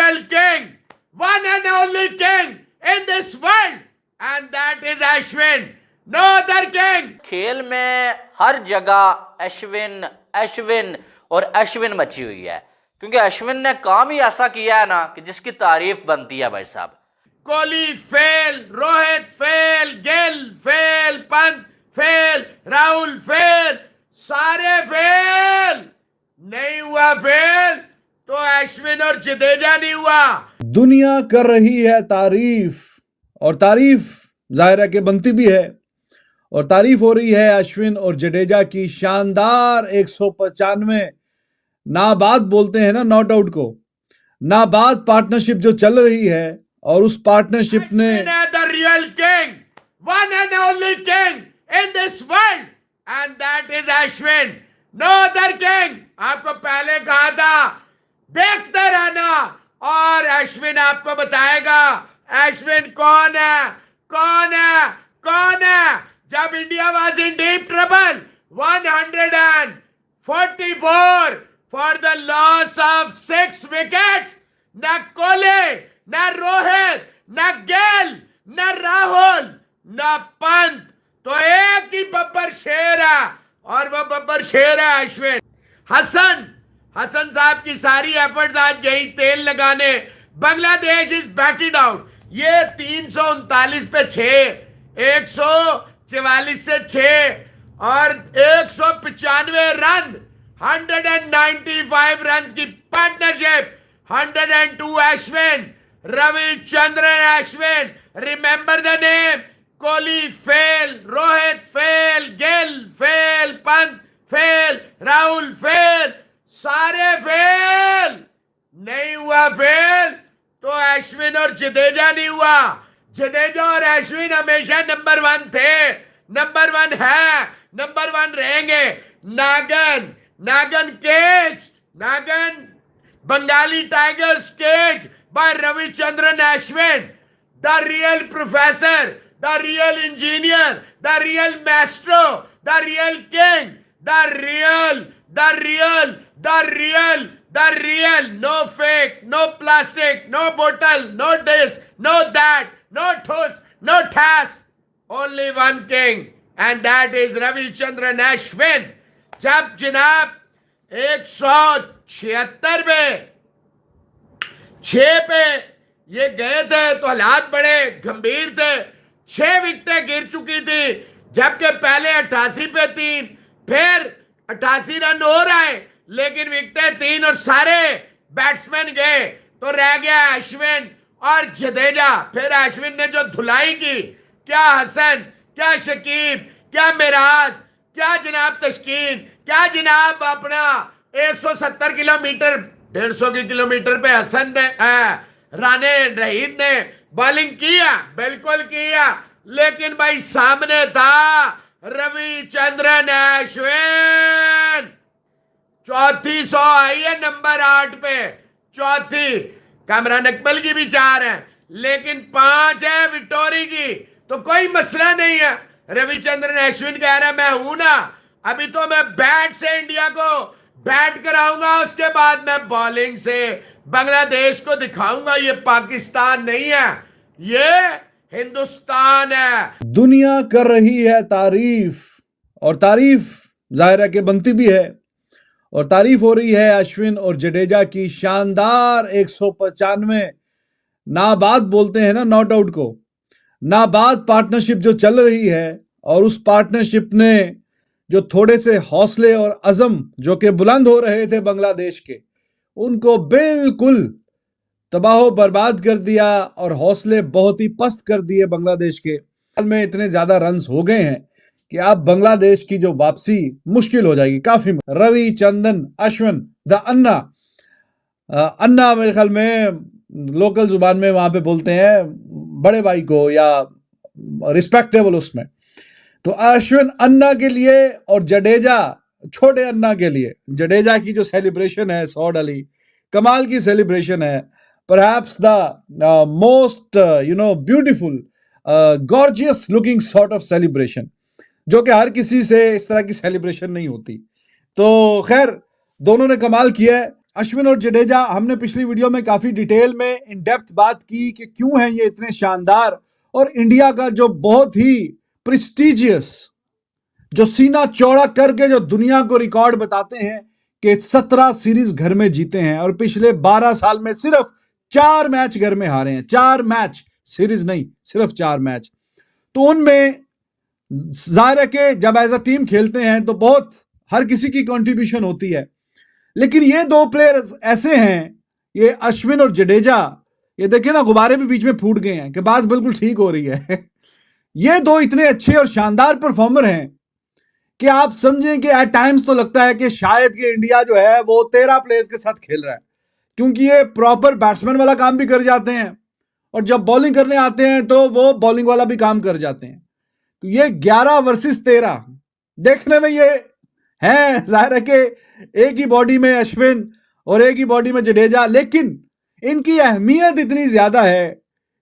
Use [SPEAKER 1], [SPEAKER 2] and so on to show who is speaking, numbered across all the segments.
[SPEAKER 1] real king, one and only king in this world, and that is Ashwin. No other king.
[SPEAKER 2] खेल में हर जगह अश्विन अश्विन और अश्विन मची हुई है, क्योंकि अश्विन ने काम ही ऐसा किया है ना कि जिसकी तारीफ बनती है भाई साहब।
[SPEAKER 1] Kohli fail, Rohit fail, Gill fail, Pant fail, Rahul fail, सारे फेल। नहीं हुआ फेल तो अश्विन और जडेजा नहीं हुआ।
[SPEAKER 3] दुनिया कर रही है तारीफ, और तारीफ जाहिर है कि बनती भी है, और तारीफ हो रही है अश्विन और जडेजा की शानदार 195 नाबाद बोलते हैं ना नॉट आउट को, नाबाद पार्टनरशिप जो चल रही है, और उस पार्टनरशिप ने
[SPEAKER 1] the real king, one and only king in this world, and that is Ashwin, no other king. आपको पहले कहा था देखते रहना, और अश्विन आपको बताएगा अश्विन कौन है, कौन है, कौन है। जब India was in deep trouble, 144 for the loss of 6 wickets, न कोहली, न रोहित, न गिल, न राहुल, न पंत, तो एक ही बब्बर शेर है, और वो बब्बर शेर है अश्विन। हसन साहब की सारी एफर्ट्स आज गई तेल लगाने। Bangladesh is batted out. ये 339 पे 6, 144 से 6 और 195 रन, 195 रन की partnership, 102 Ashwin, Ravichandran Ashwin. Remember the name. Kohli fail, Rohit fail, Gill fail, Pant fail, Rahul fail, सारे फेल। नहीं हुआ फेल तो अश्विन और जडेजा नहीं हुआ। जडेजा और अश्विन हमेशा नंबर 1 थे, नंबर 1 है, नंबर 1 रहेंगे। नागन केज, नागन Bengali tigers cage by Ravichandran Ashwin, the real professor, the real engineer, the real maestro, the real king, the real, no fake, no plastic, no bottle, no this, no that, no toss, no tass, only one king, and that is Ravichandran Ashwin. जब जनाब 176 में 6 पे ये गए थे तो हालात बड़े गंभीर थे। 6 विकेटें गिर चुकी थी, जबकि पहले 88 पे 3, फिर 88 रन हो रहे, लेकिन विकेटें 3 और सारे बैट्समैन गए, तो रह गया अश्विन और जडेजा। फिर अश्विन ने जो धुलाई की, क्या हसन, क्या शकीब, क्या मिराज, क्या जनाब तस्कीन, क्या जनाब अपना 170 किलोमीटर 150 किलोमीटर पे हसन ने राने रहीद ने बॉलिंग किया, बिल्कुल किया, लेकिन भाई सामने था रविचंद्रन अश्विन। चौथी 100 आई है नंबर 8 पे, चौथी। कामरान अकमल की भी 4 है, लेकिन 5 है विक्टोरी की, तो कोई मसला नहीं है। रविचंद्रन अश्विन कह रहा है मैं हूं ना, अभी तो मैं बैट से इंडिया को बैट कराऊंगा, उसके बाद मैं बॉलिंग से बांग्लादेश को दिखाऊंगा ये पाकिस्तान नहीं है, ये हिंदुस्तान है।
[SPEAKER 3] दुनिया कर रही है तारीफ, और तारीफ जाहिर है कि बनती भी है, और तारीफ हो रही है अश्विन और जडेजा की शानदार 195 नाबाद बोलते हैं ना नॉट आउट को, नाबाद पार्टनरशिप जो चल रही है, और उस पार्टनरशिप ने जो थोड़े से हौसले और अज़म जो कि बुलंद हो रहे थे बांग्लादेश के, उनको बिल्कुल तबाह बर्बाद कर दिया, और हौसले बहुत ही पस्त कर दिए बांग्लादेश के। में इतने ज्यादा रन्स हो गए हैं कि अब बांग्लादेश की जो वापसी मुश्किल हो जाएगी काफी। रविचंद्रन अश्विन द अन्ना मेरे ख्याल में लोकल जुबान में वहां पे बोलते हैं बड़े भाई को, या रिस्पेक्टेबल उसमें। तो अश्विन अन्ना के लिए और जडेजा छोटे अन्ना के लिए। जडेजा की जो सेलिब्रेशन है, सौड अली कमाल की सेलिब्रेशन है, perhaps the most beautiful gorgeous looking sort of celebration, जो कि हर किसी से इस तरह की सेलिब्रेशन नहीं होती। तो खैर दोनों ने कमाल किया है। अश्विन और जडेजा, हमने पिछली वीडियो में काफी डिटेल में इन डेप्थ बात की कि क्यों हैं ये इतने शानदार, और इंडिया का जो बहुत ही प्रेस्टिजियस, जो सीना चौड़ा करके जो दुनिया को रिकॉर्ड बताते हैं कि 17 सीरीज घर में जीते हैं और पिछले 12 साल में सिर्फ 4 मैच घर में हारे हैं। 4 मैच, सीरीज नहीं, सिर्फ 4 मैच। तो उनमें जाहिर है कि जब एज अ टीम खेलते हैं तो बहुत हर किसी की कंट्रीब्यूशन होती है, लेकिन ये दो प्लेयर्स ऐसे हैं, ये अश्विन और जडेजा, ये देखिए ना गुब्बारे भी बीच में फूट गए हैं कि बात बिल्कुल ठीक हो रही है। ये दो इतने अच्छे और शानदार परफॉर्मर हैं कि आप समझें कि एट टाइम्स तो लगता है कि शायद कि इंडिया जो है वो 13 प्लेयर्स के साथ खेल रहा है, क्योंकि ये प्रॉपर बैट्समैन वाला काम भी कर जाते हैं और जब बॉलिंग करने आते हैं तो वो बॉलिंग वाला भी काम कर जाते हैं। तो ये 11 वर्सेस 13 देखने में ये है, जाहिर है कि एक ही बॉडी में अश्विन और एक ही बॉडी में जडेजा, लेकिन इनकी अहमियत इतनी ज्यादा है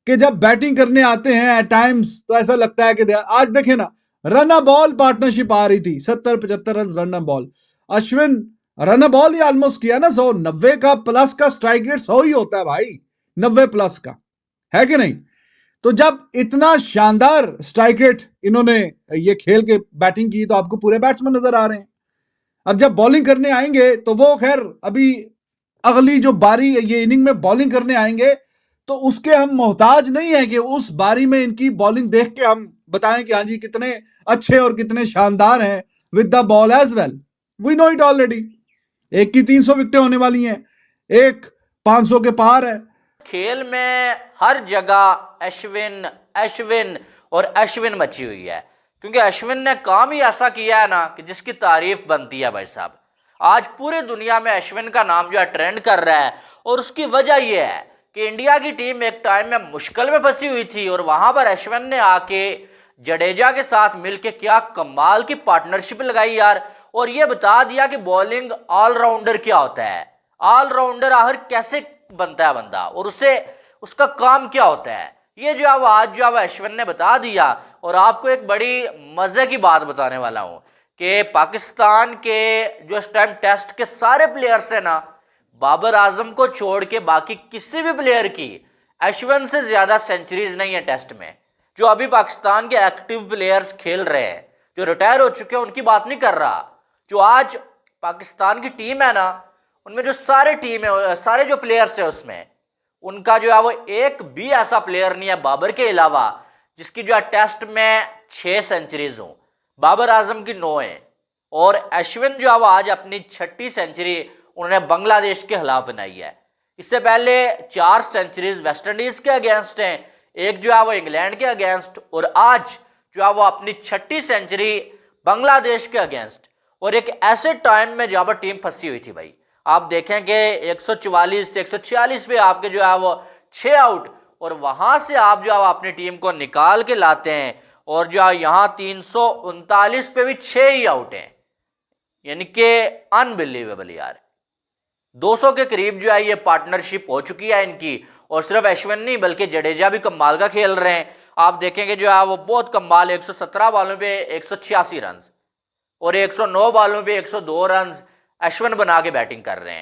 [SPEAKER 3] कि जब बैटिंग करने आते हैं एट टाइम्स तो ऐसा लगता है कि आज देखे ना, रन अ बॉल पार्टनरशिप आ रही थी, 70-75 run run a ball. Ashwin run a ball he almost किया ना, 190 का प्लस का स्ट्राइक रेट 100 ही होता है भाई, 90 प्लस का, है कि नहीं? तो जब इतना शानदार स्ट्राइक रेट इन्होंने ये खेल के बैटिंग की तो आपको पूरे बैट्समैन नजर आ रहे हैं। अब जब बॉलिंग करने आएंगे तो वो खैर अभी अगली जो बारी ये इनिंग में बॉलिंग करने आएंगे तो उसके हम मोहताज नहीं है कि उस बारी में इनकी बॉलिंग देख के हम बताएं कि हाँ जी कितने अच्छे और कितने शानदार हैं with the ball as well. We know it already. एक की 300 विकेटें होने वाली हैं, एक 500 के पार है।
[SPEAKER 2] खेल में हर जगह अश्विन अश्विन और अश्विन मची हुई है, क्योंकि अश्विन ने काम ही ऐसा किया है ना कि जिसकी तारीफ बनती है भाई साहब। आज पूरी दुनिया में अश्विन का नाम जो है ट्रेंड कर रहा है, और उसकी वजह यह है कि इंडिया की टीम एक टाइम में मुश्किल में फंसी हुई थी और वहां पर अश्विन ने आके जडेजा के साथ मिलके क्या कमाल की पार्टनरशिप लगाई यार, और ये बता दिया कि बॉलिंग ऑलराउंडर क्या होता है, ऑलराउंडर आखिर कैसे बनता है बंदा, और उसे उसका काम क्या होता है। ये जो है आज जो है अश्विन ने बता दिया। और आपको एक बड़ी मजे की बात बताने वाला हूं कि पाकिस्तान के जो इस टाइम टेस्ट के सारे प्लेयर्स हैं ना, बाबर आजम को छोड़ के बाकी किसी भी प्लेयर की अश्विन से ज्यादा सेंचुरीज नहीं है टेस्ट में। जो अभी पाकिस्तान के एक्टिव प्लेयर्स खेल रहे हैं, जो रिटायर हो चुके हैं, उनकी बात नहीं कर रहा। जो आज पाकिस्तान की टीम है ना, उनमें जो सारे टीम है, सारे जो प्लेयर्स है उसमें उनका जो है वो एक भी ऐसा प्लेयर नहीं है बाबर के अलावा जिसकी जो है टेस्ट में 6 सेंचुरीज हो। बाबर आजम की 9 है, और अश्विन जो है वो आज अपनी 6ठी सेंचुरी उन्होंने बांग्लादेश के खिलाफ बनाई है। इससे पहले 4 सेंचुरीज वेस्ट इंडीज के अगेंस्ट हैं, एक जो है वो इंग्लैंड के अगेंस्ट, और आज जो है वो अपनी 6ठी सेंचुरी बांग्लादेश के अगेंस्ट। और एक ऐसे टाइम में जहां पर टीम फंसी हुई थी भाई, आप देखें कि 144 146 पे आपके जो है वो 6 आउट, और वहां से आप जो है अपनी टीम को निकाल के लाते हैं, और जो है यहाँ 339 पे भी 6 ही आउट हैं, यानी कि अनबिलीवेबल यार। 200 के करीब जो है ये पार्टनरशिप हो चुकी है इनकी, और सिर्फ अश्विन नहीं बल्कि जडेजा भी कमाल का खेल रहे हैं। आप देखेंगे जो है वो बहुत कमाल, 117 बॉलों पे 186 रन और 109 बॉलों पे 102 रन अश्विन बना के बैटिंग कर रहे हैं।